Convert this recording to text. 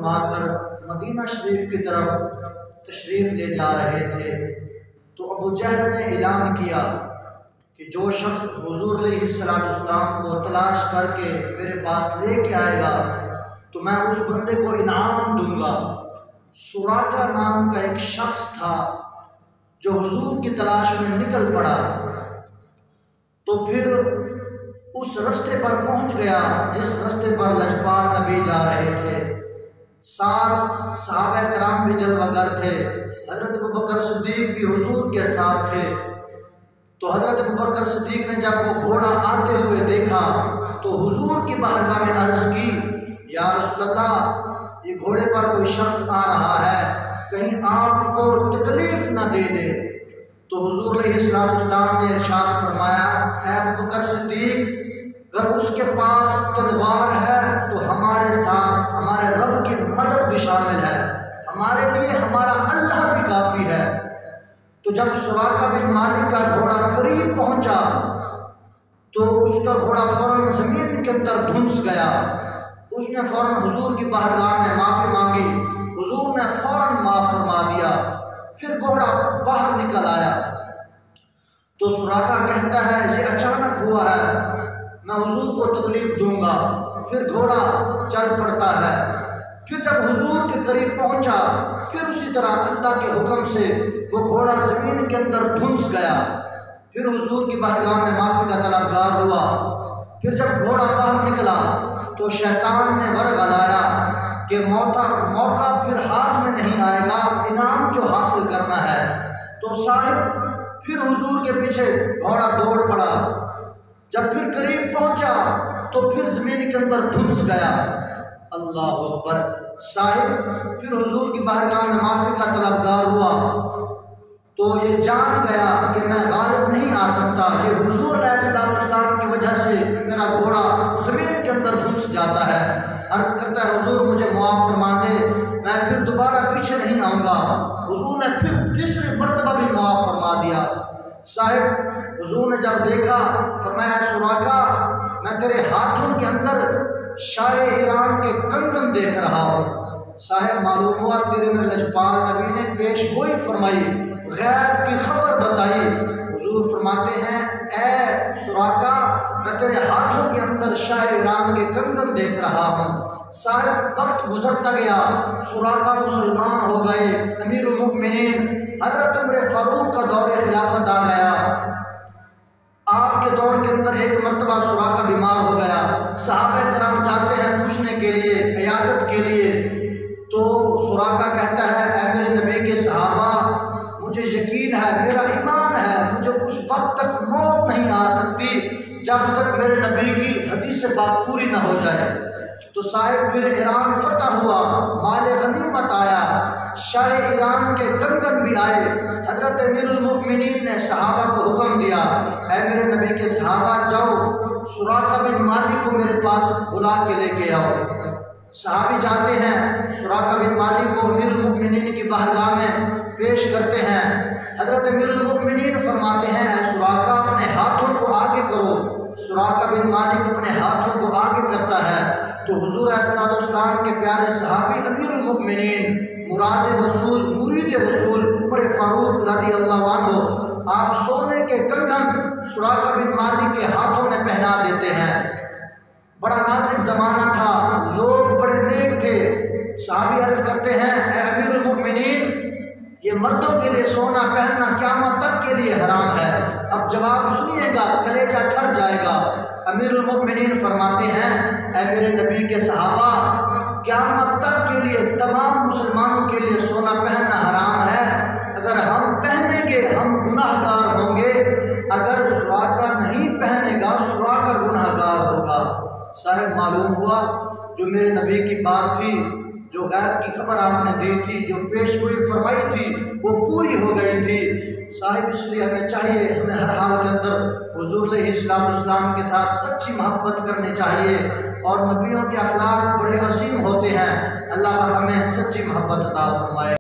فرما کر مدینہ شریف کی طرف تشریف لے جا رہے تھے تو ابو جہل نے اعلان کیا کہ جو شخص حضور علیہ السلام کو تلاش کر کے میرے پاس لے کے آئے گا تو میں اس بندے کو انعام دوں گا۔ سراقہ نام کا ایک شخص تھا جو حضور کی تلاش میں نکل پڑا، تو پھر اس رستے پر پہنچ گیا جس رستے پر لجپال نبی جا رہے تھے۔ ساتھ صحابہ کرام بھی جلوہ گر تھے، حضرت ابوبکر صدیق بھی حضور کے ساتھ تھے۔ تو حضرت ابوبکر صدیق نے جب وہ گھوڑا آتے ہوئے دیکھا تو حضور کی بارگاہ میں عرض کی، یا رسول اللہ، یہ گھوڑے پر کوئی شخص آ رہا ہے، کہیں آپ کو تکلیف نہ دے دے۔ تو حضور علیہ السلام نے ارشاد فرمایا، اے ابوبکر صدیق، اگر اس کے پاس تلوار ہے تو ہمارے ساتھ ہمارے رب کی مدد بھی شامل ہے، ہمارے لیے ہمارا اللہ بھی کافی ہے۔ تو جب سراقہ بن مالک کا گھوڑا قریب پہنچا تو اس کا گھوڑا فوراً زمین کے اندر دھنس گیا۔ اس نے فوراً حضور کی بارگاہ میں معافی مانگی، حضور نے فوراً معاف فرما دیا، پھر گھوڑا باہر نکل آیا۔ تو سراقہ کہتا ہے، یہ اچانک ہوا ہے، میں حضور کو تکلیف دوں گا۔ پھر گھوڑا چل پڑتا ہے، پھر جب حضور کے قریب پہنچا پھر اسی طرح اللہ کے حکم سے وہ گھوڑا زمین کے اندر دھنس گیا۔ پھر حضور کی بارگاہ میں معافی کا طلبگار ہوا۔ پھر جب گھوڑا باہر نکلا تو شیطان نے ورغ لایا کہ موقع پھر ہاتھ میں نہیں آئے گا، انعام جو حاصل کرنا ہے۔ تو صاحب پھر حضور کے پیچھے گھوڑا دوڑ پڑا، جب پھر قریب پہنچا تو پھر زمین کے اندر دھنس گیا۔ اللہ اکبر! صاحب پھر حضور کی بارگاہ میں معافی کا طلبگار ہوا تو یہ جان گیا کہ میں غالب نہیں آ سکتا، یہ حضور علیہ السلام کی وجہ سے میرا گھوڑا زمین کے اندر دھنس جاتا ہے۔ عرض کرتا ہے، حضور مجھے معاف فرما دے، میں پھر دوبارہ پیچھے نہیں آؤں گا۔ حضور نے پھر تیسری مرتبہ بھی معاف فرما دیا۔ صاحب حضور نے جب دیکھا فرمایا، سراقہ، میں تیرے ہاتھوں کے اندر شاہ ایران کے کنگن دیکھ رہا ہوں۔ صاحب معلوم ہوا تیرے میں لجپال نبی نے پیش گوئی فرمائی، غیب کی خبر بتائی۔ حضور فرماتے ہیں، اے سراقہ، میں تیرے ہاتھوں کے اندر شاہ ایران کے کنگن دیکھ رہا ہوں۔ صاحب وقت گزرتا گیا، سراقہ مسلمان ہو گئے، امیر المؤمنین حضرت عمر فاروق کا دور خلافت آ گیا۔ آپ کے دور کے اندر ایک مرتبہ سراقہ بیمار ہو گیا، صحابہ کرام جاتے ہیں پوچھنے کے لیے، عیادت کے لیے۔ تو سراقہ کہتا ہے، اے میرے نبی کے صحابہ، مجھے یقین ہے، میرا ایمان ہے، مجھے اس وقت تک موت نہیں آ سکتی جب تک میرے نبی کی حدیث بات پوری نہ ہو جائے۔ تو صاحب پھر ایران فتح ہوا، مال غنیمت آیا، شاہ ایران کے کنگن بھی آئے۔ حضرت امیر المؤمنین نے صحابہ کو حکم دیا، اے میرے نبی کے صحابہ، جاؤ سراقہ بن مالک کو میرے پاس بلا کے لے کے آؤ۔ صحابی جاتے ہیں، سراقہ بن مالک کو امیر المؤمنین کی بارگاہ میں پیش کرتے ہیں۔ حضرت امیر المؤمنین فرماتے ہیں، اے سراقہ، اپنے ہاتھوں کو آگے کرو۔ سراقہ بن مالک اپنے ہاتھوں کو آگے کرتا ہے تو حضور علیہ السلام کے پیارے صحابی امیر المؤمنین، مراد رسول، مرید رسول عمر فاروق رضی اللہ عنہ، آپ سونے کے کنگن سراقہ بن مالک کے ہاتھوں میں پہنا دیتے ہیں۔ بڑا نازک زمانہ تھا، لوگ بڑے نیک تھے۔ صحابی عرض کرتے ہیں، اے امیر المؤمنین، یہ مردوں کے لیے سونا پہننا قیامت تک کے لیے حرام ہے، اب جواب سنیے گا، کلیجہ ٹھر جائے گا۔ امیر المؤمنین فرماتے ہیں، اے میرے نبی کے صحابہ، قیامت تک کے لیے تمام مسلمانوں کے لیے سونا پہننا حرام ہے، اگر ہم پہنیں گے ہم گناہ گار ہوں گے، اگر سراقہ نہیں پہنے گا سراقہ گناہ گار ہوگا۔ صاحب معلوم ہوا جو میرے نبی کی بات تھی، جو غیب کی خبر آپ نے دی تھی، جو پیش گوئی فرمائی تھی، وہ پوری ہو گئی تھی۔ صاحب اس لیے ہمیں چاہیے، ہمیں ہر حال کے اندر حضور علیہ السلام کے ساتھ سچی محبت کرنی چاہیے، اور نبیوں کے اخلاق بڑے عظیم ہوتے ہیں۔ اللہ ہمیں سچی محبت عطا فرمائے۔